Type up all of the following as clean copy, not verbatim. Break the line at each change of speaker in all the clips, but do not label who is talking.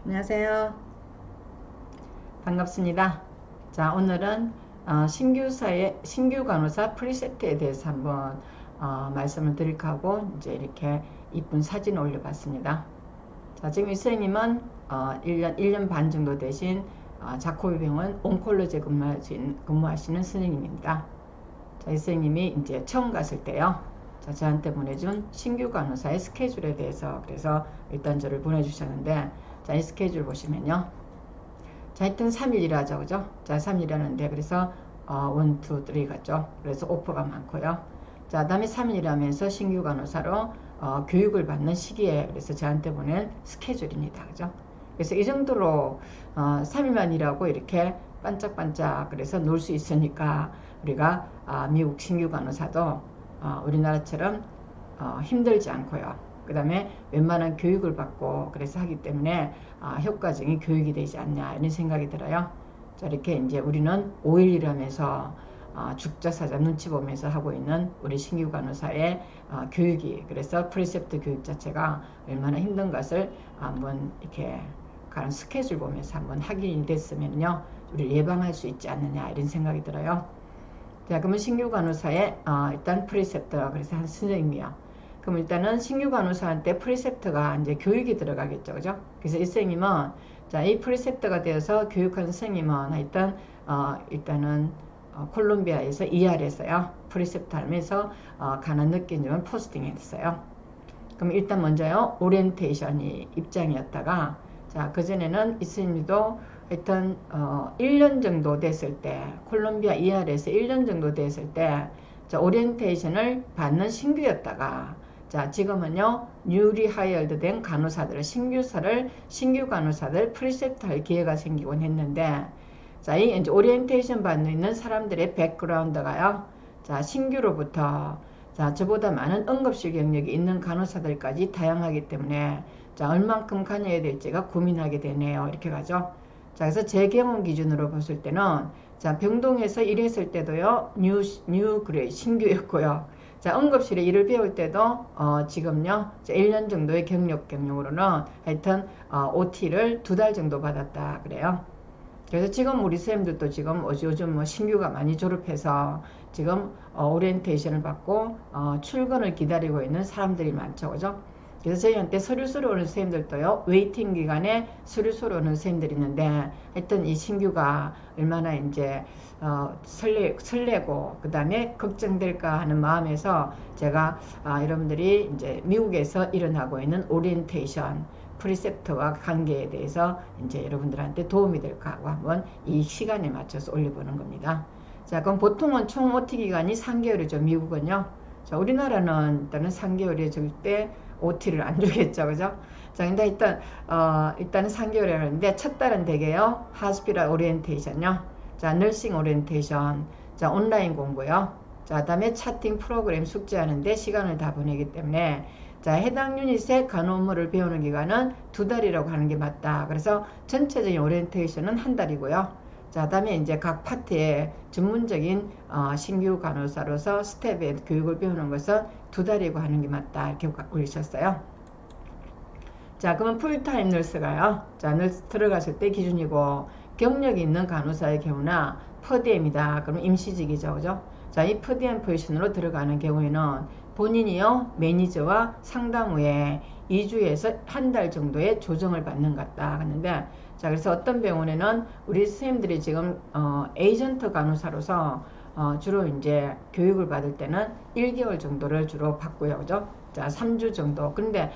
안녕하세요. 반갑습니다. 자, 오늘은 신규 간호사 프리세트에 대해서 한번 말씀을 드릴까 하고 이제 이렇게 이쁜 사진을 올려봤습니다. 자, 지금 이 선생님은 1년 반 정도 되신 자코비 병원 온콜로지에 근무하시는 선생님입니다. 자, 이 선생님이 이제 처음 갔을 때요. 자, 저한테 보내준 신규 간호사의 스케줄에 대해서 그래서 일단 저를 보내주셨는데, 자, 이 스케줄 보시면요. 자, 하여튼 3일 일하죠. 그죠? 자, 3일 일하는데, 그래서 1, 2, 3 갔죠. 그래서 오퍼가 많고요. 자, 다음에 3일 일하면서 신규 간호사로 교육을 받는 시기에 그래서 저한테 보낸 스케줄입니다. 그죠? 그래서 이 정도로 3일만 일하고 이렇게 반짝반짝 그래서 놀 수 있으니까 우리가 미국 신규 간호사도 우리나라처럼 힘들지 않고요. 그 다음에 웬만한 교육을 받고 그래서 하기 때문에 효과적인 교육이 되지 않냐 이런 생각이 들어요. 자, 이렇게 이제 우리는 5일 일하면서 죽자사자 눈치 보면서 하고 있는 우리 신규 간호사의 교육이 그래서 프리셉트 교육 자체가 얼마나 힘든 것을 한번 이렇게 가는 스케줄 보면서 한번 확인이 됐으면요 우리 예방할 수 있지 않느냐 이런 생각이 들어요. 자, 그러면 신규 간호사의 일단 프리셉터 그래서 한 선생님이요. 그럼 일단은 신규 간호사한테 프리셉터가 이제 교육이 들어가겠죠, 그죠? 그래서 이 선생님은 자, 이 프리셉터가 되어서 교육한 선생님은 일단은 콜롬비아에서 ER에서요 프리셉터 하면서 가는 느낌을 포스팅했어요. 그럼 일단 먼저요 오리엔테이션이 입장이었다가 자, 그전에는 이 선생님도 하여튼 1년 정도 됐을 때 콜롬비아 ER에서 1년 정도 됐을 때 자, 오리엔테이션을 받는 신규였다가 자, 지금은요 뉴리 하이어드 된 간호사들 신규 간호사들 프리셉트 할 기회가 생기곤 했는데 자, 이 이제 오리엔테이션 받는 있는 사람들의 백그라운드가요 자, 신규로부터 자, 저보다 많은 응급실 경력이 있는 간호사들까지 다양하기 때문에 자, 얼만큼 가져야 될지가 고민하게 되네요. 이렇게 가죠. 자, 그래서 제 경험 기준으로 봤을 때는 자, 병동에서 일했을 때도요. 그레이 신규였고요. 자, 응급실에 일을 배울 때도 지금요. 1년 정도의 경력으로는 하여튼 OT를 2달 정도 받았다 그래요. 그래서 지금 우리 쌤들도 지금 요즘 뭐 신규가 많이 졸업해서 지금 오리엔테이션을 받고 출근을 기다리고 있는 사람들이 많죠. 그죠? 그래서 저희한테 서류 쓰러 오는 선생님들도요 웨이팅 기간에 서류 쓰러 오는 선생님들이 있는데 하여튼 이 신규가 얼마나 이제 설레고 그 다음에 걱정될까 하는 마음에서 제가 여러분들이 이제 미국에서 일어나고 있는 오리엔테이션 프리셉트와 관계에 대해서 이제 여러분들한테 도움이 될까 하고 한번 이 시간에 맞춰서 올려보는 겁니다. 자, 그럼 보통은 총 OT 기간이 3개월이죠. 미국은요. 자, 우리나라는 일단은 3개월에 줄 때 OT를 안 주겠죠. 그죠? 자, 근데 일단은 3개월에 하는데 첫 달은 되게요. 하스피tal 오리엔테이션요. 자, 너싱 오리엔테이션. 자, 온라인 공부요. 자, 그 다음에 차팅 프로그램 숙제하는데 시간을 다 보내기 때문에 자, 해당 유닛의 간호 업무를 배우는 기간은 2달이라고 하는 게 맞다. 그래서 전체적인 오리엔테이션은 1달이고요. 자, 다음에 이제 각 파트의 전문적인 신규 간호사로서 스텝의 교육을 배우는 것은 2달이고 하는 게 맞다. 이렇게 올리셨어요. 자, 그러면 풀타임 널스가요. 자, 널스 들어갔을 때 기준이고 경력이 있는 간호사의 경우나 퍼디엠이다. 그러면 임시직이죠. 그죠? 자, 이 퍼디엠 포지션으로 들어가는 경우에는 본인이요 매니저와 상담 후에 2주에서 한 달 정도의 조정을 받는 것 같다 하는데 자, 그래서 어떤 병원에는 우리 선생님들이 지금 에이전트 간호사로서 주로 이제 교육을 받을 때는 1개월 정도를 주로 받고요. 그죠? 자, 3주 정도. 근데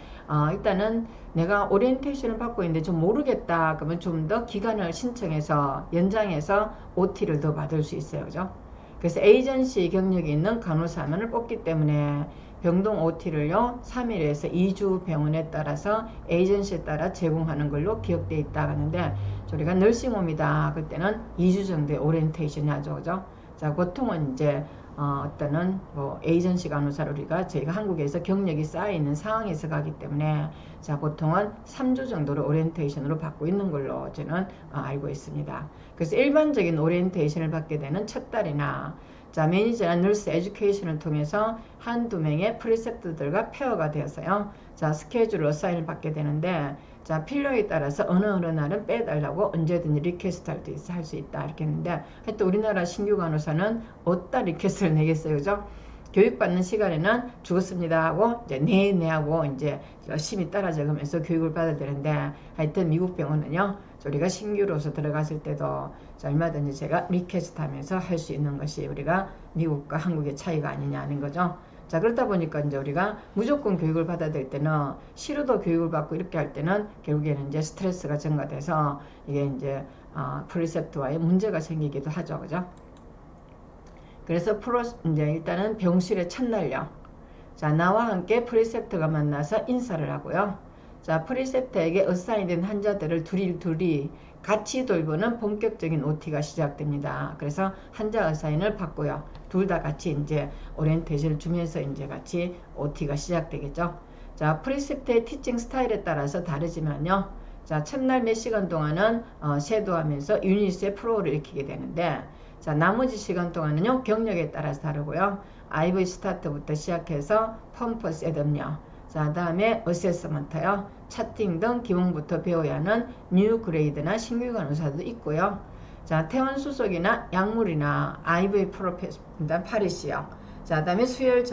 일단은 내가 오리엔테이션을 받고 있는데 좀 모르겠다. 그러면 좀 더 기간을 신청해서 연장해서 OT를 더 받을 수 있어요. 그죠? 그래서 에이전시 경력이 있는 간호사만을 뽑기 때문에 병동 OT를요 3일에서 2주 병원에 따라서 에이전시에 따라 제공하는 걸로 기억되어 있다 하는데 우리가 널싱홈이다 그때는 2주 정도의 오리엔테이션이 하죠. 그죠? 자, 보통은 이제 어떤은 뭐 에이전시 간호사를 저희가 한국에서 경력이 쌓여있는 상황에서 가기 때문에 자, 보통은 3주 정도를 오리엔테이션으로 받고 있는 걸로 저는 알고 있습니다. 그래서 일반적인 오리엔테이션을 받게 되는 첫 달이나 자, 매니저나 널스 에듀케이션을 통해서 한두 명의 프리셉트들과 페어가 되어서요. 자, 스케줄 어사인을 받게 되는데 자, 필요에 따라서 어느 날은 빼달라고 언제든지 리퀘스트 할 수 있다. 이렇게 했는데, 하여튼 우리나라 신규 간호사는 어디다 리퀘스트를 내겠어요. 그죠? 교육받는 시간에는 죽었습니다 하고, 이제 네 하고, 이제 열심히 따라 적으면서 교육을 받아야 되는데, 하여튼 미국 병원은요, 우리가 신규로서 들어갔을 때도 얼마든지 제가 리퀘스트 하면서 할 수 있는 것이 우리가 미국과 한국의 차이가 아니냐는 거죠. 자, 그러다 보니까 이제 우리가 무조건 교육을 받아야 될 때는 싫어도 교육을 받고 이렇게 할 때는 결국에는 이제 스트레스가 증가돼서 이게 이제 프리셉트와의 문제가 생기기도 하죠. 그죠? 그래서 이제 일단은 병실의 첫날요. 자, 나와 함께 프리셉트가 만나서 인사를 하고요. 자, 프리셉트에게 어사인된 환자들을 둘이 같이 돌보는 본격적인 OT가 시작됩니다. 그래서 환자 어사인을 받고요. 둘 다 같이 이제 오리엔테이션을 주면서 이제 같이 OT가 시작되겠죠. 자, 프리셉트의 티칭 스타일에 따라서 다르지만요. 자, 첫날 몇 시간 동안은 섀도우하면서 유닛의 프로를 익히게 되는데, 자, 나머지 시간 동안은요, 경력에 따라서 다르고요. IV 스타트부터 시작해서 펌프 셋업요. 자, 다음에 어세스먼트요. 차팅 등 기본부터 배워야 하는 뉴 그레이드나 신규 간호사도 있고요. 자, 퇴원 수속이나 약물이나 IV 파리시요. 자, 다음에 수혈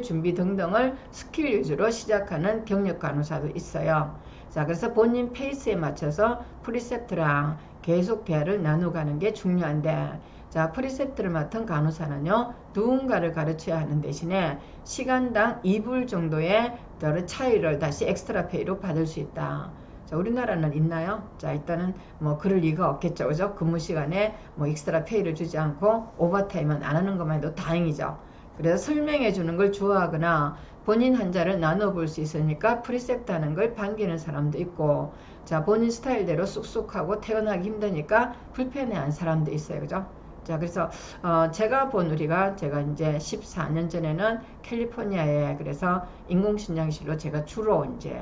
준비 등등을 스킬 위주로 시작하는 경력 간호사도 있어요. 자, 그래서 본인 페이스에 맞춰서 프리셉트랑 계속 대화를 나누가는 게 중요한데, 자, 프리셉트를 맡은 간호사는요, 누군가를 가르쳐야 하는 대신에 시간당 2불 정도의 차이를 다시 엑스트라 페이로 받을 수 있다. 자, 우리나라는 있나요? 자, 일단은 뭐 그럴 리가 없겠죠. 그죠? 근무 시간에 뭐 엑스트라 페이를 주지 않고 오버타임은 안 하는 것만 해도 다행이죠. 그래서 설명해 주는 걸 좋아하거나 본인 환자를 나눠볼 수 있으니까 프리셉트 하는 걸 반기는 사람도 있고, 자, 본인 스타일대로 쑥쑥하고 퇴원하기 힘드니까 불편해하는 사람도 있어요. 그죠? 자, 그래서 제가 이제 14년 전에는 캘리포니아에 그래서 인공신장실로 제가 주로 이제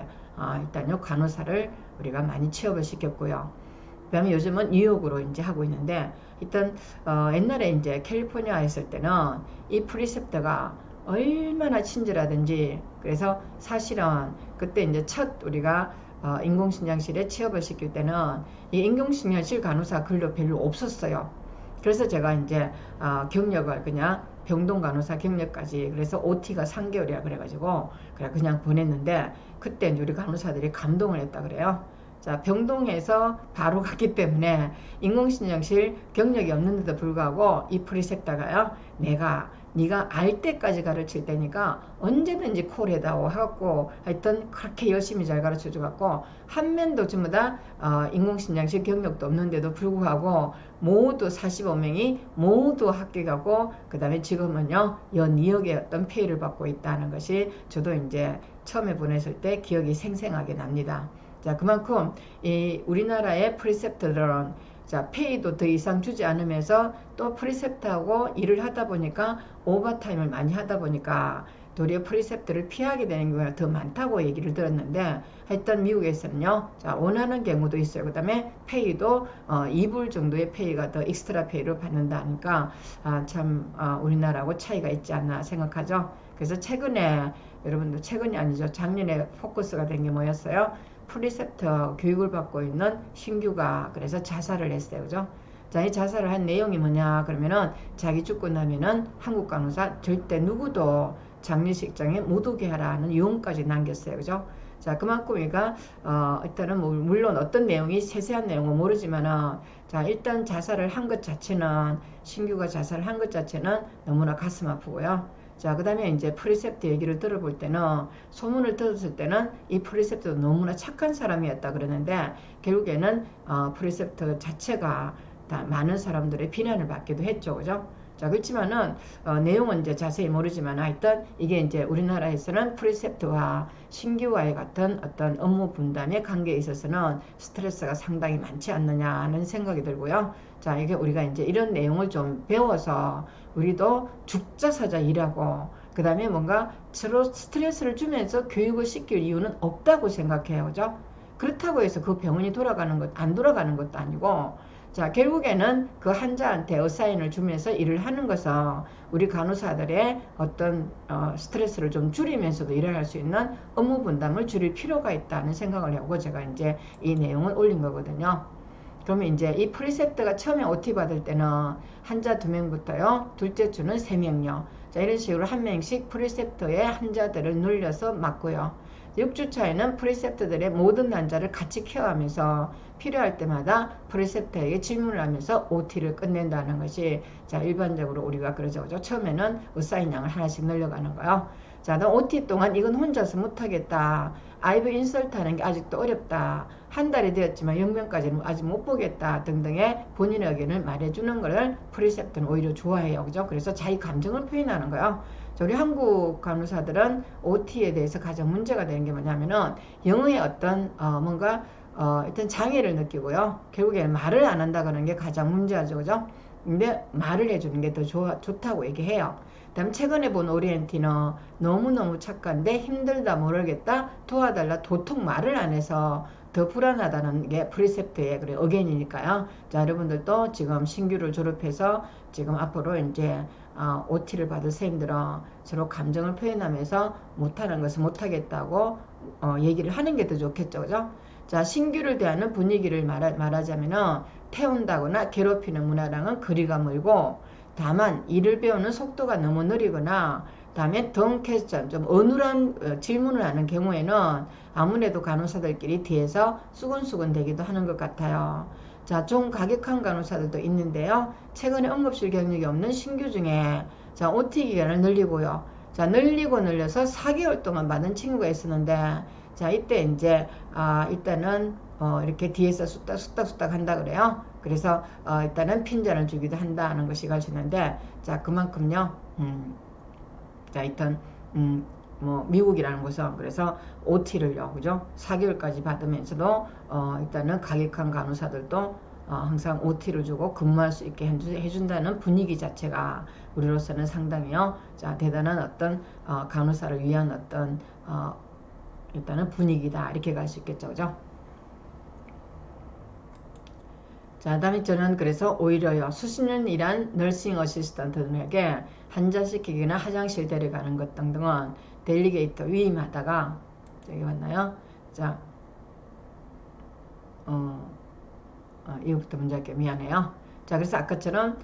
일단요 간호사를 우리가 많이 취업을 시켰고요. 그 다음에 요즘은 뉴욕으로 이제 하고 있는데, 일단 옛날에 이제 캘리포니아에 있을 때는 이 프리셉터가 얼마나 친절하든지, 그래서 사실은 그때 이제 첫 우리가 인공신장실에 취업을 시킬 때는 이 인공신장실 간호사 글로 별로 없었어요. 그래서 제가 이제 경력을 그냥 병동 간호사 경력까지, 그래서 OT가 3개월이라 그래가지고 그냥 보냈는데, 그때 우리 간호사들이 감동을 했다 그래요. 자, 병동에서 바로 갔기 때문에 인공신장실 경력이 없는데도 불구하고 이 프리셉터가요, 네가 알 때까지 가르칠 테니까 언제든지 콜해다오 해갖고, 하여튼 그렇게 열심히 잘 가르쳐 줘갖고 한 면도 전부 다 인공신장실 경력도 없는데도 불구하고 모두 45명이 모두 합격하고, 그 다음에 지금은요 연 2억의 어떤 페이를 받고 있다는 것이 저도 이제 처음에 보냈을 때 기억이 생생하게 납니다. 자, 그만큼 이 우리나라의 프리셉터들은 자, 페이도 더 이상 주지 않으면서 또 프리셉트하고 일을 하다 보니까 오버타임을 많이 하다 보니까 도리어 프리셉트를 피하게 되는 경우가 더 많다고 얘기를 들었는데, 하여튼 미국에서는요, 자, 원하는 경우도 있어요. 그 다음에 페이도 2불 정도의 페이가 더 익스트라 페이로 받는다니까 참 우리나라하고 차이가 있지 않나 생각하죠. 그래서 최근에, 여러분들 최근이 아니죠, 작년에 포커스가 된 게 뭐였어요? 프리셉터 교육을 받고 있는 신규가 그래서 자살을 했어요. 그죠? 자, 이 자살을 한 내용이 뭐냐 그러면은, 자기 죽고 나면은 한국 간호사 절대 누구도 장례식장에 못 오게 하라는 유언까지 남겼어요. 그죠? 자, 그만큼 우리가 일단은 물론 어떤 내용이 세세한 내용은 모르지만은, 자, 일단 자살을 한 것 자체는, 신규가 자살을 한 것 자체는 너무나 가슴 아프고요. 자, 그 다음에 이제 프리셉트 얘기를 들어볼 때는, 소문을 들었을 때는 이 프리셉트도 너무나 착한 사람이었다 그러는데, 결국에는 프리셉트 자체가 다 많은 사람들의 비난을 받기도 했죠. 그죠? 자, 그렇지만은 내용은 이제 자세히 모르지만, 하여튼 이게 이제 우리나라에서는 프리셉트와 신규와의 같은 어떤 업무 분담의 관계에 있어서는 스트레스가 상당히 많지 않느냐 하는 생각이 들고요. 자, 이게 우리가 이제 이런 내용을 좀 배워서 우리도 죽자사자 일하고, 그 다음에 뭔가 서로 스트레스를 주면서 교육을 시킬 이유는 없다고 생각해요. 그죠? 그렇다고 해서 그 병원이 안 돌아가는 것도 아니고, 자, 결국에는 그 환자한테 어사인을 주면서 일을 하는 것은 우리 간호사들의 어떤 스트레스를 좀 줄이면서도 일을 할 수 있는 업무 분담을 줄일 필요가 있다는 생각을 하고 제가 이제 이 내용을 올린 거거든요. 그러면 이제 이 프리셉트가 처음에 OT 받을 때는 환자 2명부터요. 둘째 주는 3명요. 자, 이런 식으로 한 명씩 프리셉터의 환자들을 늘려서 맡고요. 6주 차에는 프리셉터들의 모든 환자를 같이 케어하면서 필요할 때마다 프리셉터에게 질문을 하면서 OT를 끝낸다는 것이 자, 일반적으로 우리가 그러죠. 처음에는 의사인 양을 하나씩 늘려가는 거요. 자, 너 OT 동안 이건 혼자서 못하겠다. IV 인설트 하는 게 아직도 어렵다. 한 달이 되었지만 영명까지는 아직 못 보겠다. 등등의 본인의 의견을 말해주는 것을 프리셉트는 오히려 좋아해요. 그죠? 그래서 자기 감정을 표현하는 거예요. 우리 한국 간호사들은 OT에 대해서 가장 문제가 되는 게 뭐냐면은 영어의 어떤 뭔가 일단 장애를 느끼고요. 결국에는 말을 안 한다는 게 가장 문제죠. 그죠? 근데 말을 해주는 게 더 좋다고 얘기해요. 다음 최근에 본 오리엔티는 너무너무 착한데 힘들다 모르겠다 도와달라 도통 말을 안 해서 더 불안하다는 게 프리셉트의 그래 의견이니까요. 자, 여러분들도 지금 신규를 졸업해서 지금 앞으로 이제 OT를 받을 선생님들은 서로 감정을 표현하면서 못하는 것을 못하겠다고 얘기를 하는 게 더 좋겠죠. 그죠? 자, 신규를 대하는 분위기를 말하자면은 태운다거나 괴롭히는 문화랑은 거리가 멀고 다만 일을 배우는 속도가 너무 느리거나 다음에 덩 퀘스천 좀 어눌한 질문을 하는 경우에는 아무래도 간호사들끼리 뒤에서 수근수근 대기도 하는 것 같아요. 자, 좀 가격한 간호사들도 있는데요. 최근에 응급실 경력이 없는 신규 중에 자, OT 기간을 늘리고요. 자, 늘려서 4개월 동안 받은 친구가 있었는데 자, 이때 이제 일단은 이렇게 뒤에서 쑥닥쑥닥 한다 그래요. 그래서 일단은 핀잔을 주기도 한다는 것이 가지는데 자, 그만큼요. 자, 일단 뭐 미국이라는 곳은 그래서 OT를요, 그죠? 4개월까지 받으면서도 일단은 가격한 간호사들도 항상 OT를 주고 근무할 수 있게 해준다는 분위기 자체가 우리로서는 상당히요, 자, 대단한 어떤 간호사를 위한 어떤 일단은 분위기다 이렇게 갈 수 있겠죠, 그죠? 자, 다음에 저는 그래서 오히려요, 수십 년 일한 너싱 어시스턴트들에게 환자시키기나 화장실 데려가는 것 등등은 델리게이터 위임하다가 저기 왔나요? 자, 이거부터 문제 할게요. 미안해요. 자, 그래서 아까처럼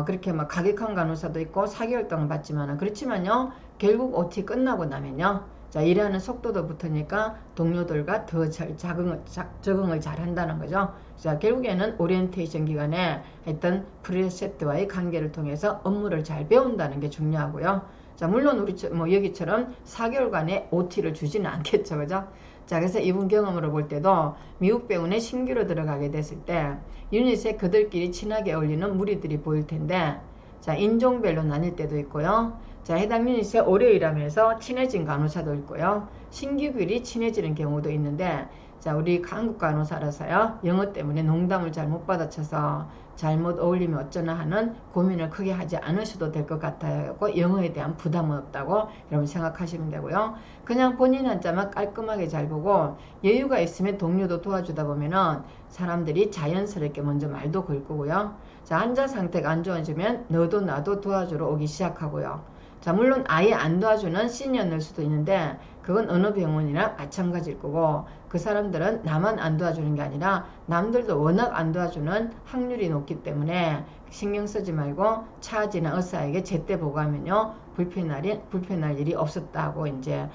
그렇게 막 가격한 간호사도 있고 4개월 동안 받지만은 그렇지만요, 결국 OT 끝나고 나면요, 자, 일하는 속도도 붙으니까 동료들과 더 적응을 잘 한다는 거죠. 자, 결국에는 오리엔테이션 기간에 했던 프리셉트와의 관계를 통해서 업무를 잘 배운다는 게 중요하고요. 자, 물론 우리 뭐 여기처럼 4개월간의 OT를 주지는 않겠죠. 그죠? 자, 그래서 이분 경험으로 볼 때도 미국 병원에 신규로 들어가게 됐을 때 유닛에 그들끼리 친하게 어울리는 무리들이 보일 텐데, 자, 인종별로 나뉠 때도 있고요. 자, 해당 유닛에 오래 일하면서 친해진 간호사도 있고요. 신규끼리 친해지는 경우도 있는데, 자, 우리 한국 간호사라서요, 영어 때문에 농담을 잘 못 받아쳐서 잘못 어울리면 어쩌나 하는 고민을 크게 하지 않으셔도 될 것 같아요. 영어에 대한 부담은 없다고 여러분 생각하시면 되고요. 그냥 본인 한자만 깔끔하게 잘 보고 여유가 있으면 동료도 도와주다 보면은 사람들이 자연스럽게 먼저 말도 걸 거고요. 자, 환자 상태가 안 좋아지면 너도 나도 도와주러 오기 시작하고요. 자, 물론 아예 안 도와주는 시니어 늘수도 있는데 그건 어느 병원이나 마찬가지일 거고, 그 사람들은 나만 안 도와주는 게 아니라 남들도 워낙 안 도와주는 확률이 높기 때문에 신경 쓰지 말고 차지나 의사에게 제때 보고하면요, 불편할 일이 없었다고 이제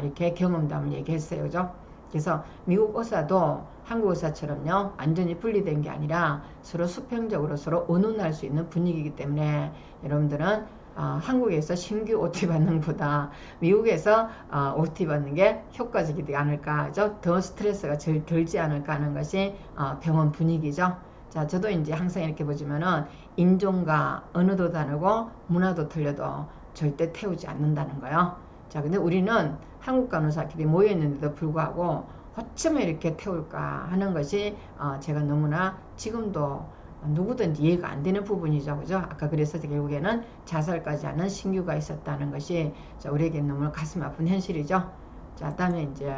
이렇게 경험담을 얘기했어요. 그죠? 그래서 미국 의사도 한국 의사처럼요, 완전히 분리된 게 아니라 서로 수평적으로 서로 의논할 수 있는 분위기이기 때문에 여러분들은 한국에서 신규 OT 받는 것보다 미국에서 OT 받는 게 효과적이지 않을까, 더 스트레스가 덜지 않을까 하는 것이 병원 분위기죠. 자, 저도 이제 항상 이렇게 보지만은 인종과 언어도 다르고 문화도 틀려도 절대 태우지 않는다는 거예요. 자, 근데 우리는 한국 간호사끼리 모여있는데도 불구하고 어쩌면 이렇게 태울까 하는 것이 제가 너무나 지금도 누구든지 이해가 안 되는 부분이죠. 그죠? 아까 그래서 결국에는 자살까지 하는 신규가 있었다는 것이 우리에게 너무 가슴 아픈 현실이죠. 자, 다음에 이제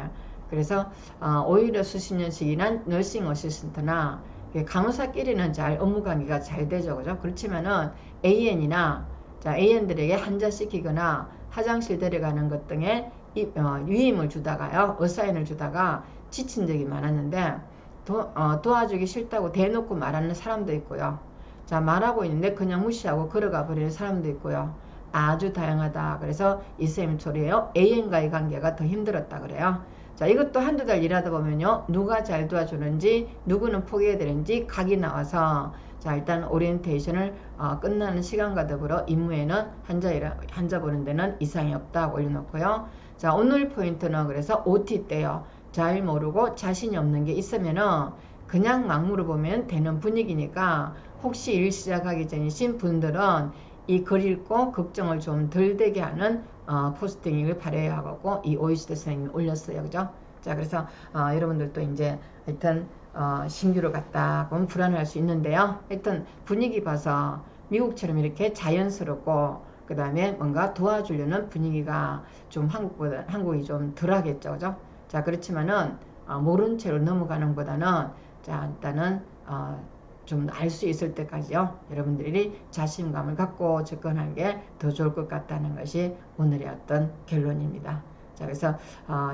그래서 오히려 수십 년씩 일한 너싱 어시스턴트나 간호사끼리는 잘 업무 관계가 잘 되죠. 그죠? 그렇지만은 AN이나 자, AN들에게 환자시키거나 화장실 데려가는 것 등에 유임을 주다가요. 어사인을 주다가 지친 적이 많았는데 도와주기 싫다고 대놓고 말하는 사람도 있고요. 자, 말하고 있는데 그냥 무시하고 걸어가 버리는 사람도 있고요. 아주 다양하다. 그래서 이쌤이 소리예요. AN과의 관계가 더 힘들었다 그래요. 자, 이것도 한두 달 일하다 보면요. 누가 잘 도와주는지, 누구는 포기해야 되는지 각이 나와서 자, 일단 오리엔테이션을 끝나는 시간과 더불어 임무에는 환자 보는 데는 이상이 없다고 올려놓고요. 자, 오늘 포인트는 그래서 OT 때요. 잘 모르고 자신이 없는 게 있으면은 그냥 막 물어보면 되는 분위기니까 혹시 일 시작하기 전이신 분들은 이 글 읽고 걱정을 좀 덜 되게 하는 포스팅을 바라야 하고 이 오이시대 선생님이 올렸어요. 그죠? 자, 그래서 여러분들도 이제 하여튼 신규로 갔다 보면 불안할 수 있는데요. 하여튼 분위기 봐서 미국처럼 이렇게 자연스럽고 그 다음에 뭔가 도와주려는 분위기가 좀 한국이 좀 덜하겠죠. 그죠? 자, 그렇지만은 모른 채로 넘어가는 보다는 자, 일단은 좀 알 수 있을 때까지요. 여러분들이 자신감을 갖고 접근하는 게 더 좋을 것 같다는 것이 오늘의 어떤 결론입니다. 자, 그래서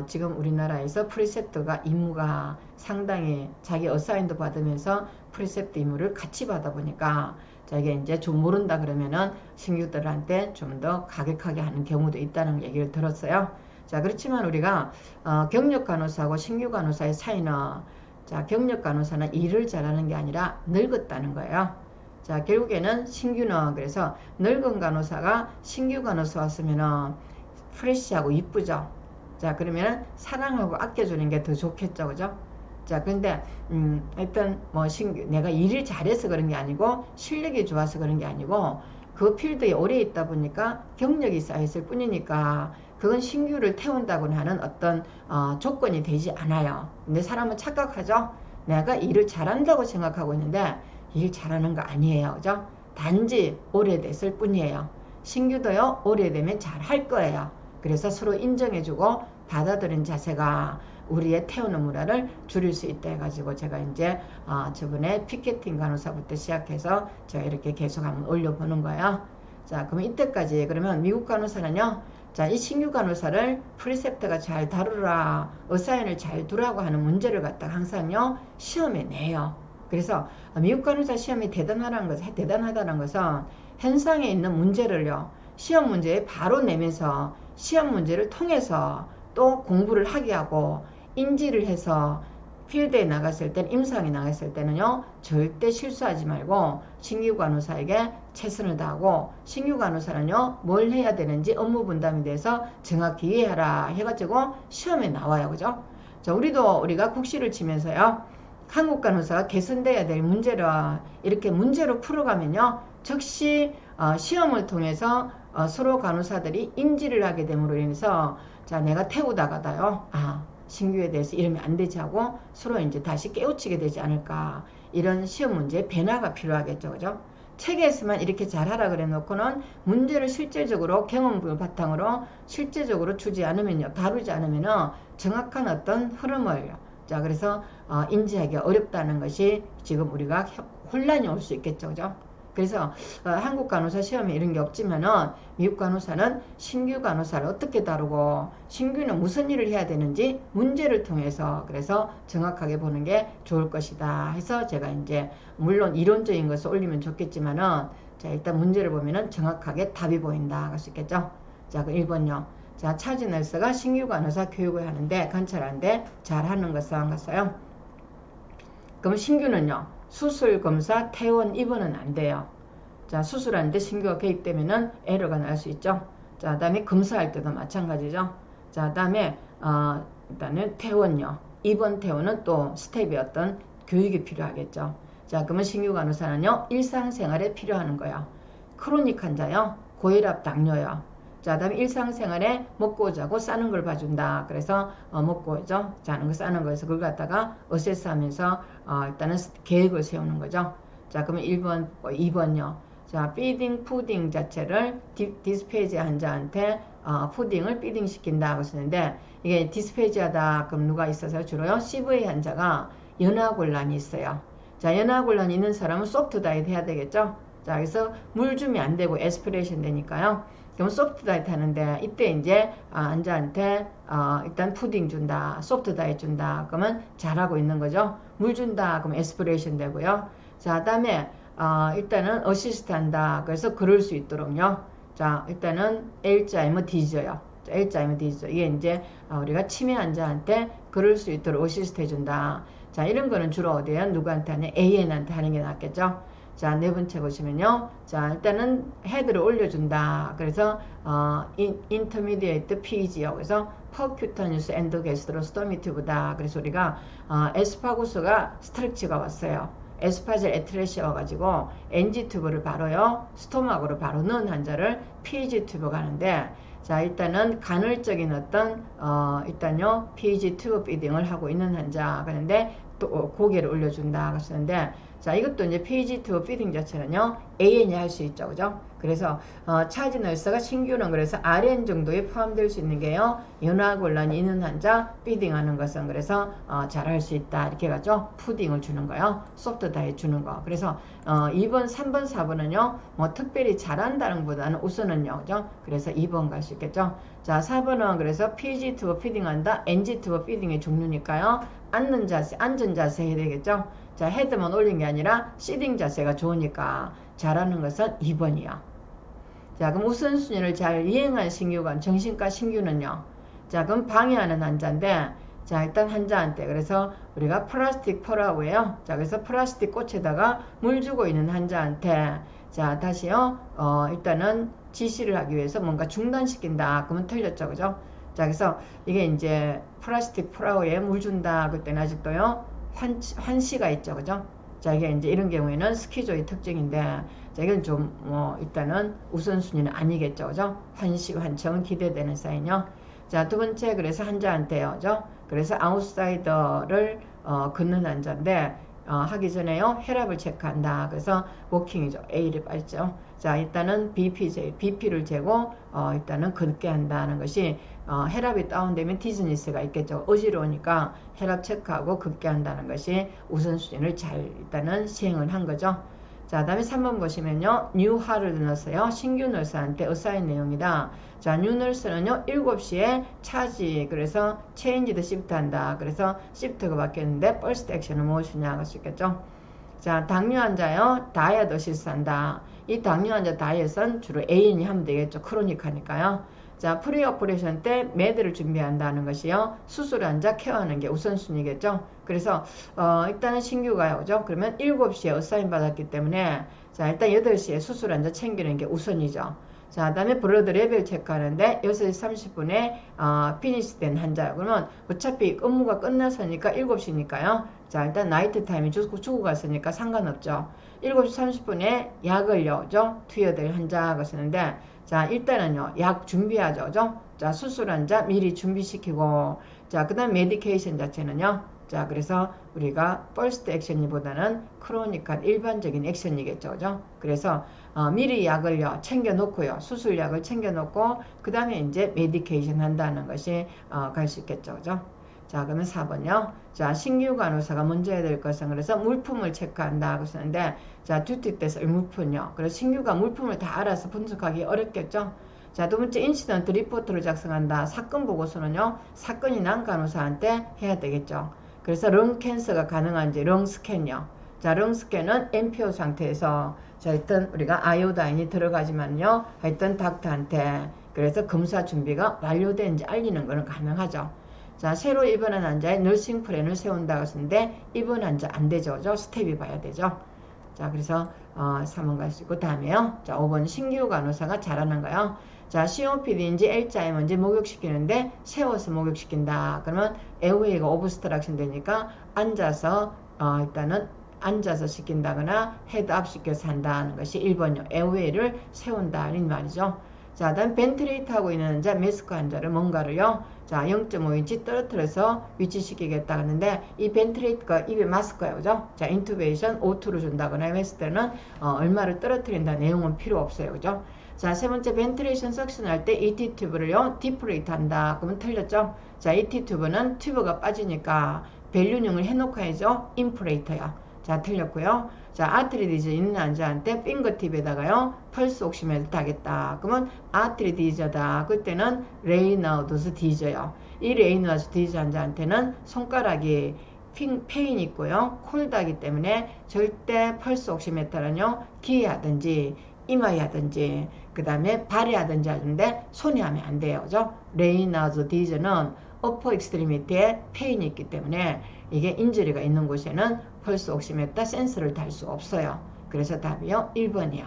지금 우리나라에서 프리셉트가 임무가 상당히 자기 어사인도 받으면서 프리셉트 임무를 같이 받아 보니까 자, 이게 이제 좀 모른다 그러면은 신규들한테 좀 더 가격하게 하는 경우도 있다는 얘기를 들었어요. 자, 그렇지만 우리가 경력 간호사하고 신규 간호사의 차이는 자, 경력 간호사는 일을 잘하는 게 아니라 늙었다는 거예요. 자, 결국에는 신규는 그래서 늙은 간호사가 신규 간호사 왔으면은 프레시하고 이쁘죠. 자, 그러면 사랑하고 아껴주는 게 더 좋겠죠. 그죠? 자, 근데 하여튼 뭐 내가 일을 잘해서 그런 게 아니고 실력이 좋아서 그런 게 아니고 그 필드에 오래 있다 보니까 경력이 쌓였을 뿐이니까 그건 신규를 태운다고는 하는 어떤 조건이 되지 않아요. 근데 사람은 착각하죠. 내가 일을 잘한다고 생각하고 있는데 일 잘하는 거 아니에요. 그죠? 단지 오래됐을 뿐이에요. 신규도요. 오래되면 잘할 거예요. 그래서 서로 인정해주고 받아들인 자세가 우리의 태우는 문화를 줄일 수 있다 해가지고 제가 이제 저번에 피케팅 간호사부터 시작해서 제가 이렇게 계속 한번 올려보는 거예요. 자, 그러면 이때까지 그러면 미국 간호사는요. 자, 이 신규 간호사를 프리셉터가 잘 다루라, 어사인을 잘 두라고 하는 문제를 갖다 항상요 시험에 내요. 그래서 미국 간호사 시험이 대단하다는 것은 현상에 있는 문제를요 시험 문제에 바로 내면서 시험 문제를 통해서 또 공부를 하게 하고 인지를 해서 필드에 나갔을 때는 임상에 나갔을 때는요 절대 실수하지 말고 신규 간호사에게 최선을 다하고 신규 간호사는요 뭘 해야 되는지 업무 분담에 대해서 정확히 이해하라 해가지고 시험에 나와요. 그죠? 자, 우리가 국시를 치면서요 한국 간호사가 개선돼야 될 문제를 이렇게 문제로 풀어가면요 즉시 시험을 통해서 서로 간호사들이 인지를 하게 됨으로 인해서 자, 내가 태우다가다요 신규에 대해서 이러면 안 되지 하고 서로 이제 다시 깨우치게 되지 않을까. 이런 시험 문제에 변화가 필요하겠죠. 그죠? 책에서만 이렇게 잘하라 그래 놓고는 문제를 실제적으로 경험을 바탕으로 실제적으로 다루지 않으면요 정확한 어떤 흐름을 자, 그래서 인지하기 어렵다는 것이 지금 우리가 혼란이 올 수 있겠죠. 그죠? 그래서 한국 간호사 시험에 이런 게 없지만은 미국 간호사는 신규 간호사를 어떻게 다루고 신규는 무슨 일을 해야 되는지 문제를 통해서 그래서 정확하게 보는 게 좋을 것이다 해서 제가 이제 물론 이론적인 것을 올리면 좋겠지만은 자, 일단 문제를 보면은 정확하게 답이 보인다 할 수 있겠죠. 자, 그 1번요. 자, 차지 널스가 신규 간호사 교육을 하는데 관찰하는데 잘하는 것은 갔어요. 그럼 신규는요. 수술, 검사, 퇴원, 입원은 안 돼요. 자, 수술하는데 신규가 개입되면은 에러가 날 수 있죠. 자, 다음에 검사할 때도 마찬가지죠. 자, 다음에 일단은 퇴원요. 입원, 퇴원은 또 스텝의 어떤 교육이 필요하겠죠. 자, 그러면 신규 간호사는요. 일상생활에 필요한 거예요. 크로닉 환자요. 고혈압, 당뇨요. 자, 다음에 일상생활에 먹고 자고 싸는 걸 봐준다. 그래서 먹고 자는 거 싸는 거에서 그걸 갖다가 어세스하면서 일단은 계획을 세우는 거죠. 자, 그러면 1번, 2번요. 자, 피딩, 푸딩 자체를 디스페이지아 환자한테 푸딩을 피딩 시킨다고 쓰는데 이게 디스페이지아다 그럼 누가 있어서 주로요 CV 환자가 연화곤란이 있어요. 자, 연화곤란이 있는 사람은 소프트 다이어트 해야 되겠죠. 자, 그래서 물 주면 안 되고 에스피레이션 되니까요. 그럼 소프트 다이어트 하는데 이때 이제 환자한테 일단 푸딩 준다, 소프트 다이어트 준다. 그러면 잘하고 있는 거죠. 물 준다. 그럼 에스피레이션 되고요. 자, 그다음에 일단은 어시스트 한다. 그래서 그럴 수 있도록요. 자, 일단은 L자이면 D죠요. L자이면 D죠. 이게 이제 우리가 치매 환자한테 그럴 수 있도록 어시스트 해준다. 자, 이런 거는 주로 어디에 누구한테 하냐? AN한테 하는 게 낫겠죠. 자, 네 번째 보시면요. 자, 일단은 헤드를 올려준다. 그래서 intermediate PEG요. 그래서 percutaneous endogastrostomach tube다. 그래서 우리가 에스파구스가 스트렉치가 왔어요. 에스파젤 에트레시아 와가지고 NG 튜브를 바로요. 스토막으로 바로 넣은 환자를 PEG 튜브 가는데, 자, 일단은 간헐적인 어떤 일단요 PEG 튜브 피딩을 하고 있는 환자. 그런데 또 고개를 올려준다 그랬는데, 자, 이것도 이제 PEG 튜브 피딩 자체는요 AN이 할 수 있죠, 그죠? 그래서 차지 널스가 신규는 그래서 RN 정도에 포함될 수 있는 게요, 연화곤란이 있는 환자 피딩하는 것은 그래서 잘할 수 있다 이렇게 가죠. 푸딩을 주는 거요, 소프트 다이어트 주는 거. 그래서 2번, 3번, 4번은요 뭐 특별히 잘한다는 보다는 우선은요, 그죠? 그래서 2번 갈 수 있겠죠. 자, 4번은 그래서 PEG 튜브 피딩한다, NG 튜브 피딩의 종류니까요 앉는 자세, 앉은 자세 해야 되겠죠. 자, 헤드만 올린 게 아니라 시딩 자세가 좋으니까 잘하는 것은 2번이요. 자, 그럼 우선순위를 잘 이행한 신규관, 정신과 신규는요. 자, 그럼 방해하는 환자인데, 자, 일단 환자한테 그래서 우리가 플라스틱 펄하고요. 자, 그래서 플라스틱 꽃에다가 물 주고 있는 환자한테, 자, 다시요. 일단은 지시를 하기 위해서 뭔가 중단시킨다. 그러면 틀렸죠, 그죠? 자, 그래서 이게 이제 플라스틱 펄하고에 물 준다. 그때는 아직도요 환시가 있죠, 그죠? 자, 이게 이제 이런 경우에는 스키조의 특징인데, 자, 이건 좀 일단은 우선순위는 아니겠죠, 그죠? 환시, 환청은 기대되는 사인이요. 자, 두 번째, 그래서 환자한테요, 그죠? 그래서 아웃사이더를 걷는 환자인데, 하기 전에요 혈압을 체크한다. 그래서 워킹이죠. A를 빠졌죠. 자, 일단은 BP를 재고 일단은 걷게 한다는 것이 혈압이 다운되면 디즈니스가 있겠죠. 어지러우니까 혈압 체크하고 걷게 한다는 것이 우선순위를 잘 일단은 시행을 한 거죠. 자, 다음에 3번 보시면요. 뉴 하를 넣었어요. 신규 널스한테 어사인 내용이다. 자, 뉴 널스는요. 7시에 차지, 그래서 체인지드 시프트 한다. 그래서 시프트가 바뀌었는데 퍼스트 액션은 무엇이냐 할 수 있겠죠. 자, 당뇨 환자요. 다이어트 어시스트 한다. 이 당뇨 환자 다이어트는 주로 AN이 하면 되겠죠. 크로닉하니까요. 자, 프리 오퍼레이션 때 매드를 준비한다는 것이요. 수술 환자 케어하는 게 우선순위겠죠. 그래서 일단은 신규가요. 그죠? 그러면 7시에 어사인 받았기 때문에, 자, 일단 8시에 수술 환자 챙기는 게 우선이죠. 자, 그 다음에 블러드 레벨 체크하는데 6시 30분에 피니시된 환자요. 그러면 어차피 업무가 끝났으니까 7시니까요. 자, 일단 나이트 타임이 주고 갔으니까 상관없죠. 7시 30분에 약을요, 그죠? 투여될 환자가 쓰는데, 자, 일단은요 약 준비하죠, 그죠? 자, 수술 환자 미리 준비시키고, 자, 그 다음 메디케이션 자체는요, 자, 그래서 우리가 퍼스트 액션이보다는 크로닉한 일반적인 액션이겠죠, 그죠? 그래서 미리 약을요 챙겨 놓고요, 수술약을 챙겨 놓고 그 다음에 이제 메디케이션 한다는 것이 갈 수 있겠죠, 그죠? 자, 그러면 4번요. 자, 신규 간호사가 먼저 해야 될 것은 그래서 물품을 체크한다고 쓰는데, 자, 듀티 때 쓸 물품요. 그래서 신규가 물품을 다 알아서 분석하기 어렵겠죠. 자, 두 번째 인시던트 리포트를 작성한다. 사건 보고서는요, 사건이 난 간호사한테 해야 되겠죠. 그래서 령 캔서가 가능한지 령 스캔요. 자, 령 스캔은 MPO 상태에서, 자, 일단 우리가 아이오다인이 들어가지만요, 하여튼 닥터한테 그래서 검사 준비가 완료된지 알리는 것은 가능하죠. 자, 새로 입원한 환자의 너싱 플랜을 세운다고 했는데 입원 환자 안 되죠, 그죠? 스텝이 봐야 되죠. 자, 그래서 3번 갈 수 있고, 다음에요. 자, 5번 신규 간호사가 잘하는 거요. 자, COPD인지 L자임인지 목욕시키는데 세워서 목욕시킨다. 그러면 에어웨이가 오브스트럭션 되니까 앉아서 일단은 앉아서 시킨다거나 헤드업 시켜서 한다는 것이 1번이요. 에어웨이를 세운다 이 말이죠. 자, 다음 벤트레이트 하고 있는 환자, 메스크 환자를 뭔가를요, 자, 0.5인치 떨어뜨려서 위치시키겠다 하는데, 이 벤트레이트가 입에 마스크예요, 그죠? 자, 인투베이션 O2를 준다거나 했을 때는 얼마를 떨어뜨린다 내용은 필요 없어요, 그죠? 자, 세 번째 벤트레이션 석션 할 때 ET 튜브를요 디프레이트 한다. 그러면 틀렸죠? 자, ET 튜브는 튜브가 빠지니까 밸류닝을 해놓고 해야죠. 인프레이터야. 자, 틀렸고요. 자, 아트리디저 있는 환자한테 핑거팁에다가요 펄스 옥시메트를 하겠다. 그러면 아트리디저다. 그때는 레이나우드스 디저요. 이 레이나우드스 디저 환자한테는 손가락이 페인이 있고요. 콜드하기 때문에 절대 펄스 옥시메트는요 귀에 하든지 이마에 하든지 그 다음에 발에 하든지 하는데 손이 하면 안 돼요. 그죠? 레이나우드 디저는 어퍼 익스트리미티에 페인이 있기 때문에 이게 인저리가 있는 곳에는 펄스 옥시메터 센서를 달 수 없어요. 그래서 답이요 1번이요.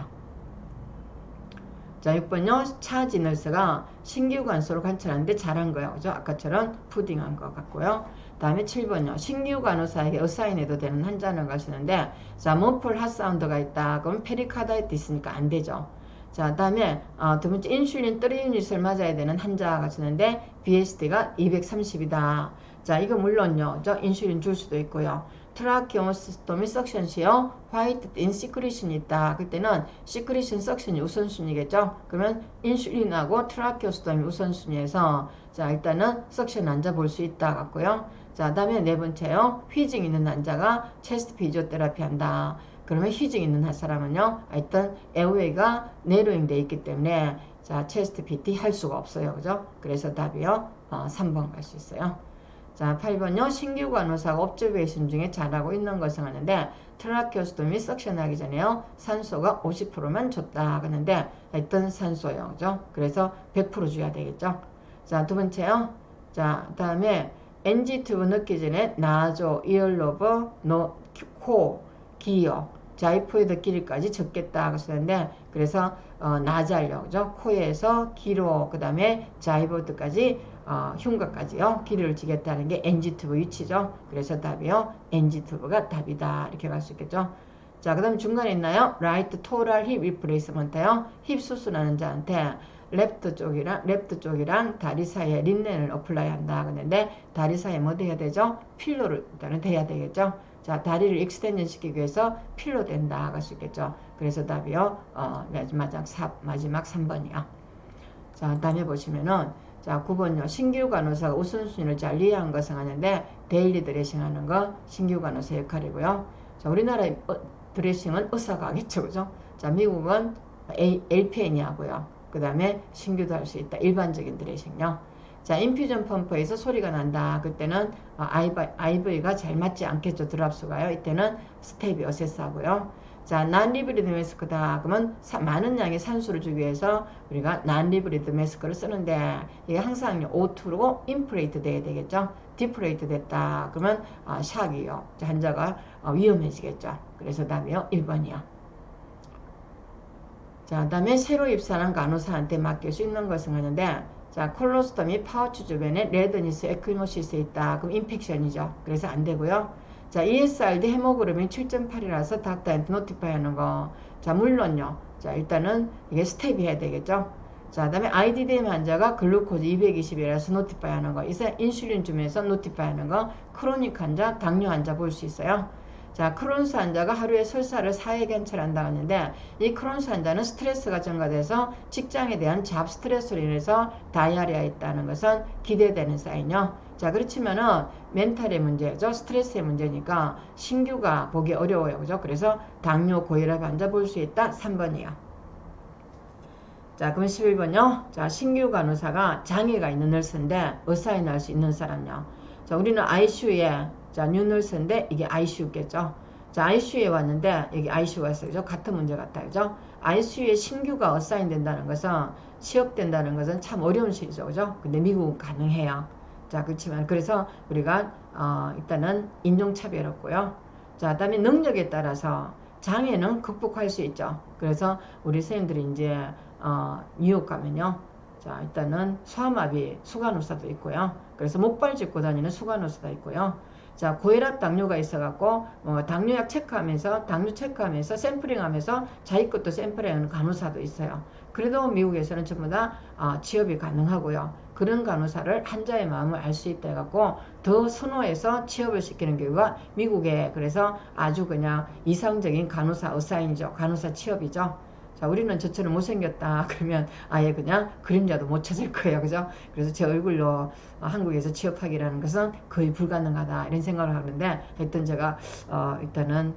자, 6번요. 차지 너스가 신규 관소를 관찰하는데 잘한 거예요. 그죠? 아까처럼 푸딩한 것 같고요. 다음에 7번요. 신규 간호사에게 어사인해도 되는 환자는 가시는데, 자, 머플 핫사운드가 있다. 그럼 페리카다이트 있으니까 안 되죠. 자, 다음에 두 번째 인슐린 3유닛을 맞아야 되는 환자가 가시는데 BSD가 230이다. 자, 이거 물론요. 저 인슐린 줄 수도 있고요. 트라키오스토미 석션 시어 화이트 인 시크리션이 있다. 그때는 시크리션 석션이 우선순위겠죠. 그러면 인슐린하고 트라키오스토미 우선순위에서 자, 일단은 석션 환자 볼 수 있다 같고요. 자, 다음에 네 번째요. 휘징 있는 환자가 체스트 피지오테라피 한다. 그러면 휘징 있는 사람은요, 일단 에어웨이가 내로잉 돼 있기 때문에 자, 체스트 PT 할 수가 없어요. 그죠? 그래서 답이요 3번 갈 수 있어요. 자, 8번요. 신규 간호사가 옵저베이션 중에 잘하고 있는 것을 하는데 트라키오스토미 석션 하기 전에요. 산소가 50%만 줬다 하는데 일단 산소요. 그죠? 그래서 100% 줘야 되겠죠? 자, 두 번째요. 자, 다음에 NG 튜브 넣기 전에 나조, 이얼로버, 코, 기어, 자이포이드 길이까지 적겠다 그랬는데 그래서 나잘요. 그죠? 코에서 기로 그 다음에 자이보드까지 흉곽까지요. 길이를 지겠다는 게 NG 튜브 위치죠. 그래서 답이요. NG 튜브가 답이다. 이렇게 갈 수 있겠죠. 자, 그 다음 중간에 있나요? 라이트 토럴 힙 리플레이스먼트요. 힙 수술하는 자한테 랩트 쪽이랑 다리 사이에 린넨을 어플라이 한다. 그랬는데 다리 사이에 뭐 돼야 되죠? 필로를 일단은 돼야 되겠죠. 자, 다리를 익스텐션 시키기 위해서 필로 된다. 할 수 있겠죠. 그래서 답이요. 마지막 3번이요. 자, 다음에 보시면은 자, 9번요. 신규 간호사가 우선순위를 잘 이해한 것을 하는데 데일리 드레싱 하는 거 신규 간호사 역할이고요. 자, 우리나라의 드레싱은 의사가 하겠죠. 그죠? 자, 미국은 LPN이 하고요. 그 다음에 신규도 할 수 있다. 일반적인 드레싱요. 자, 인퓨전 펌프에서 소리가 난다. 그때는 IV가 잘 맞지 않겠죠. 드랍수가요. 이때는 스텝이 어세스 하고요. 자, 난리브리드 마스크다. 그러면 많은 양의 산소를 주기 위해서 우리가 난리브리드 마스크를 쓰는데 이게 항상 O2로 인프레이트 돼야 되겠죠. 디프레이트 됐다. 그러면 샥이요. 환자가 위험해지겠죠. 그래서 답이요. 1번이요. 자, 다음에 새로 입사한 간호사한테 맡길 수 있는 것은 하는데 자, 콜로스토미 파우치 주변에 레드니스 에퀴노시스에 있다. 그럼 인펙션이죠. 그래서 안 되고요. 자, ESRD 헤모그로빈 7.8이라서 닥터한테 노티파이 하는 거. 자, 물론요. 자, 일단은 이게 스텝이 해야 되겠죠. 자, 다음에 IDDM 환자가 글루코즈 220이라서 노티파이 하는 거. 이제 인슐린 주면서 노티파이 하는 거. 크로닉 환자, 당뇨 환자 볼 수 있어요. 자, 크론스 환자가 하루에 설사를 4회 관찰한다고 하는데 이 크론스 환자는 스트레스가 증가돼서 직장에 대한 잡 스트레스로 인해서 다이아리아 있다는 것은 기대되는 사인이요. 자, 그렇지만은 멘탈의 문제죠. 스트레스의 문제니까 신규가 보기 어려워요. 그죠? 그래서 당뇨 고혈압 환자 볼 수 있다. 3번이요. 자, 그럼 11번요. 자, 신규 간호사가 장애가 있는 널스인데 의사인 할 수 있는 사람요. 자, 우리는 ICU에 자, 뉴널스인데 이게 ICU겠죠. 자, ICU에 왔는데 여기 ICU가 있어요. 그죠? 같은 문제 같아요. 그죠? ICU에 신규가 어사인 된다는 것은 취업된다는 것은 참 어려운 시기죠. 그죠? 근데 미국은 가능해요. 자, 그렇지만 그래서 우리가 일단은 인종차별 없고요. 자, 그다음에 능력에 따라서 장애는 극복할 수 있죠. 그래서 우리 선생님들이 이제 뉴욕 가면요. 자, 일단은 소아마비 수간호사도 있고요. 그래서 목발 짚고 다니는 수간호사도 있고요. 자, 고혈압 당뇨가 있어갖고 당뇨약 체크하면서 샘플링하면서 자기 것도 샘플링하는 간호사도 있어요. 그래도 미국에서는 전부 다 취업이 가능하고요. 그런 간호사를 환자의 마음을 알 수 있다 해갖고 더 선호해서 취업을 시키는 경우가 미국에 그래서 아주 그냥 이상적인 간호사 어사인이죠. 간호사 취업이죠. 자, 우리는 저처럼 못생겼다 그러면 아예 그냥 그림자도 못 찾을 거예요. 그죠? 그래서 제 얼굴로 한국에서 취업하기라는 것은 거의 불가능하다 이런 생각을 하는데, 하여튼 제가 일단은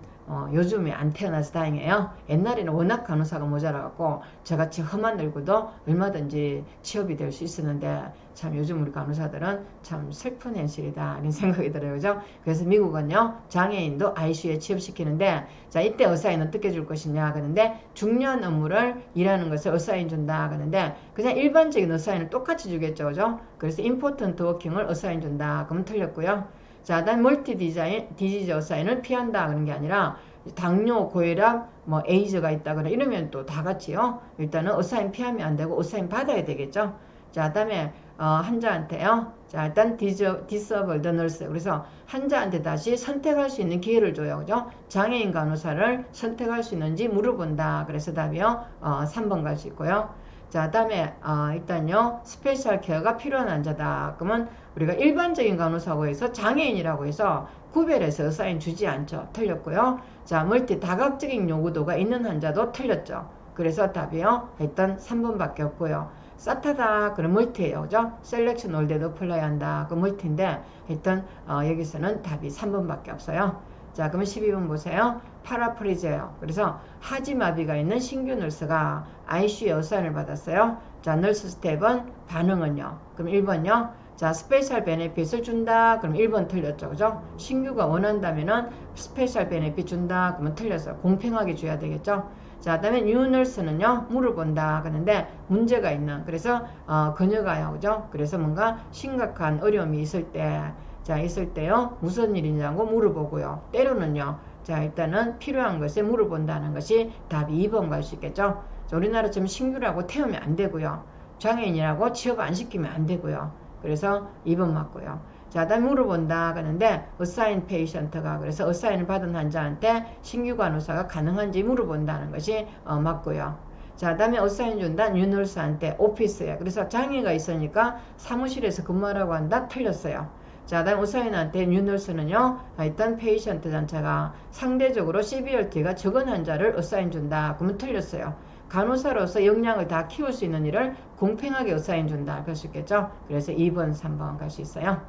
요즘에 안 태어나서 다행이에요. 옛날에는 워낙 간호사가 모자라갖고 저같이 험한 얼굴도 얼마든지 취업이 될 수 있었는데, 참 요즘 우리 간호사들은 참 슬픈 현실이다 이런 생각이 들어요. 그죠? 그래서 미국은요, 장애인도 ICU에 취업시키는데, 자, 이때 어사인 어떻게 줄 것이냐 그러는데, 중요한 업무를 일하는 것을 어사인 준다 그러는데, 그냥 일반적인 어사인을 똑같이 주겠죠. 그죠? 그래서 임포턴트 워킹을 어사인 준다 그러면 틀렸고요. 자, 다음 멀티 디지즈 어사인을 피한다 그런 게 아니라, 당뇨, 고혈압, 뭐 에이즈가 있다거나 이러면 또 다 같이요. 일단은 어사인 피하면 안 되고 어사인 받아야 되겠죠. 자, 다음에 환자한테요. 자, 일단 디서블드 널스. 그래서 환자한테 다시 선택할 수 있는 기회를 줘요. 그죠? 장애인 간호사를 선택할 수 있는지 물어본다. 그래서 답이요. 3번 갈 수 있고요. 자, 다음에 일단요, 스페셜 케어가 필요한 환자다. 그러면 우리가 일반적인 간호사고 해서 장애인이라고 해서 구별해서 사인 주지 않죠. 틀렸고요. 자, 멀티 다각적인 요구도가 있는 환자도 틀렸죠. 그래서 답이요, 일단 3번밖에 없고요. 사타다 그럼 멀티예요. 그죠? 셀렉션 올데도 플라이 한다. 그 멀티인데 일단 여기서는 답이 3번밖에 없어요. 자, 그러면 12번 보세요. 파라프리즈예요. 그래서 하지마비가 있는 신규 널스가 ICU에 어사인을 받았어요. 자, 널스 스텝은 반응은요. 그럼 1번요. 자, 스페셜 베네핏을 준다. 그럼 1번 틀렸죠. 그죠? 신규가 원한다면은 스페셜 베네핏 준다. 그러면 틀렸어요. 공평하게 줘야 되겠죠? 자, 다음에 뉴널스는요, 물어본다. 그런데 문제가 있는. 그래서 그녀가요. 그죠? 그래서 뭔가 심각한 어려움이 있을 때, 자, 있을 때요, 무슨 일이냐고 물어보고요. 때로는요, 자, 일단은 필요한 것에 물어본다는 것이 답이 2번 갈 수 있겠죠? 자, 우리나라처럼 신규라고 태우면 안 되고요. 장애인이라고 취업 안 시키면 안 되고요. 그래서 2번 맞고요. 자, 다음 물어본다 하는데 assign patient가, 그래서 assign을 받은 환자한테 신규 간호사가 가능한지 물어본다는 것이 맞고요. 자, 다음에 assign 준다 뉴널스한테 오피스에, 그래서 장애가 있으니까 사무실에서 근무하라고 한다. 틀렸어요. 자, 다음 의사인한테 뉴널스는요, 일단 페이션트 전체가 상대적으로 CVRT가 적은 환자를 어사인 준다. 그러면 틀렸어요. 간호사로서 역량을 다 키울 수 있는 일을 공평하게 어사인 준다. 그럴 수 있겠죠? 그래서 2번, 3번 갈 수 있어요.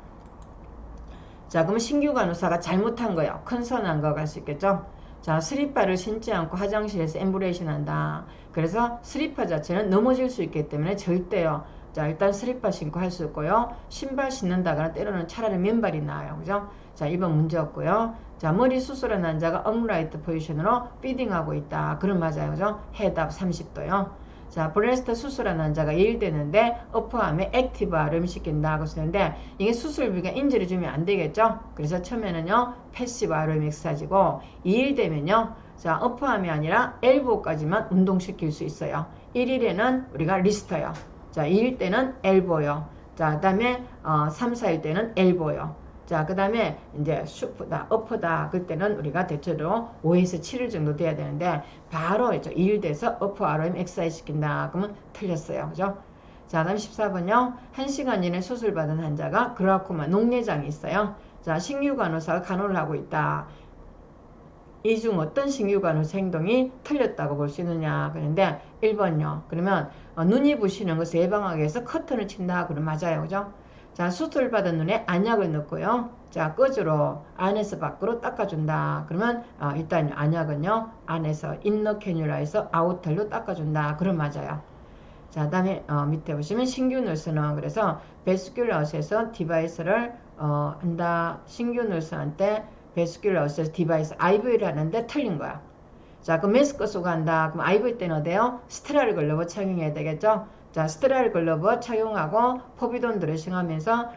자, 그러면 신규 간호사가 잘못한 거예요. 컨선한 거 갈 수 있겠죠? 자, 스리퍼를 신지 않고 화장실에서 엠브레이션 한다. 그래서 스리퍼 자체는 넘어질 수 있기 때문에 절대요. 자, 일단 스리퍼 신고 할 수 있고요. 신발 신는다거나 때로는 차라리 맨발이 나아요. 그죠? 자, 2번 문제 없고요. 자, 머리 수술한 환자가 업라이트 포지션으로 피딩하고 있다. 그럼 맞아요. 그죠? 헤드업 30도요. 자, 브레스트 수술한 환자가 2일 되는데 어퍼암에 액티브 RM 시킨다고 쓰는데, 이게 수술비가 인지를 주면 안 되겠죠? 그래서 처음에는요, 패시브 RM 엑사지고 2일 되면요, 자, 어퍼암이 아니라 엘보까지만 운동시킬 수 있어요. 1일에는 우리가 리스터요. 자, 2일 때는 엘보요. 자, 그 다음에 3, 4일 때는 엘보요. 자, 그 다음에 이제 슈프다, 어퍼다. 그때는 우리가 대체로 5에서 7일 정도 돼야 되는데, 바로 이제 2일 돼서 어퍼 RM 엑사이 시킨다. 그러면 틀렸어요. 그죠? 자, 다음 14번요. 1시간 이내 수술받은 환자가 그라코마, 녹내장이 있어요. 자, 신규 간호사가 간호를 하고 있다. 이 중 어떤 신규 간호사 행동이 틀렸다고 볼 수 있느냐. 그런데 1번요. 그러면 눈이 부시는 것을 예방하기 위해서 커튼을 친다. 그러면 맞아요. 그죠? 자, 수술받은 눈에 안약을 넣고요. 자, 꺼주로 안에서 밖으로 닦아준다. 그러면 일단 안약은요, 안에서 인너 캐뉼라에서 아우터로 닦아준다. 그럼 맞아요. 자, 다음에 밑에 보시면 신규 널스는 그래서 베스큘러스에서 디바이스를 한다. 신규 널스한테 베스큘러스 디바이스 IV를 하는데 틀린 거야. 자, 그럼 마스크 쓰고 한다. 그럼 IV 때는 어때요? 스테라일 글러브 착용해야 되겠죠? 자, 스테라일 글러브 착용하고 포비돈 드레싱 하면서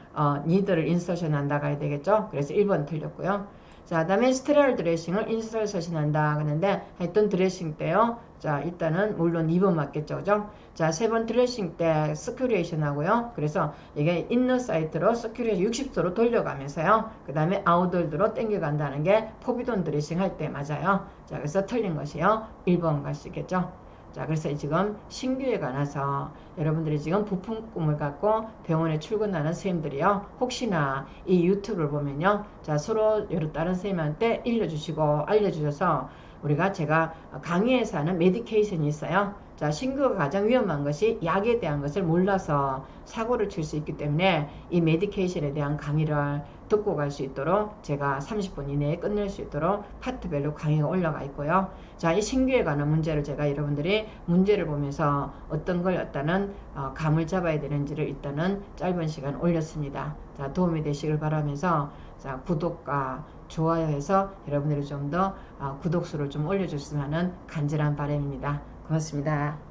니드를 인서션 한다 가야 되겠죠? 그래서 1번 틀렸고요. 자, 다음에 스테라일 드레싱을 인서션 한다 그러는데, 하여튼 드레싱 때요. 자, 일단은 물론 2번 맞겠죠. 그죠? 자, 3번 드레싱 때 서큘레이션 하고요. 그래서 이게 인너 사이트로 서큘레이션 60도로 돌려가면서요. 그 다음에 아웃월드로 당겨간다는 게 포비돈 드레싱 할 때 맞아요. 자, 그래서 틀린 것이요. 1번 갈 수 있겠죠. 자, 그래서 지금 신규에 관해서 여러분들이 지금 부품 꿈을 갖고 병원에 출근하는 선생님들이요, 혹시나 이 유튜브를 보면요, 자, 서로 여러 다른 선생님한테 알려주셔서 제가 강의에서 하는 메디케이션이 있어요. 자, 신규가 가장 위험한 것이 약에 대한 것을 몰라서 사고를 칠 수 있기 때문에 이 메디케이션에 대한 강의를 듣고 갈 수 있도록 제가 30분 이내에 끝낼 수 있도록 파트별로 강의가 올라가 있고요. 자, 이 신규에 관한 문제를 제가 여러분들이 문제를 보면서 어떤 걸 어떠는 감을 잡아야 되는지를 일단은 짧은 시간 올렸습니다. 자, 도움이 되시길 바라면서, 자, 구독과 좋아요 해서 여러분들이 좀 더 구독수를 좀 올려줬으면 하는 간절한 바람입니다. 고맙습니다.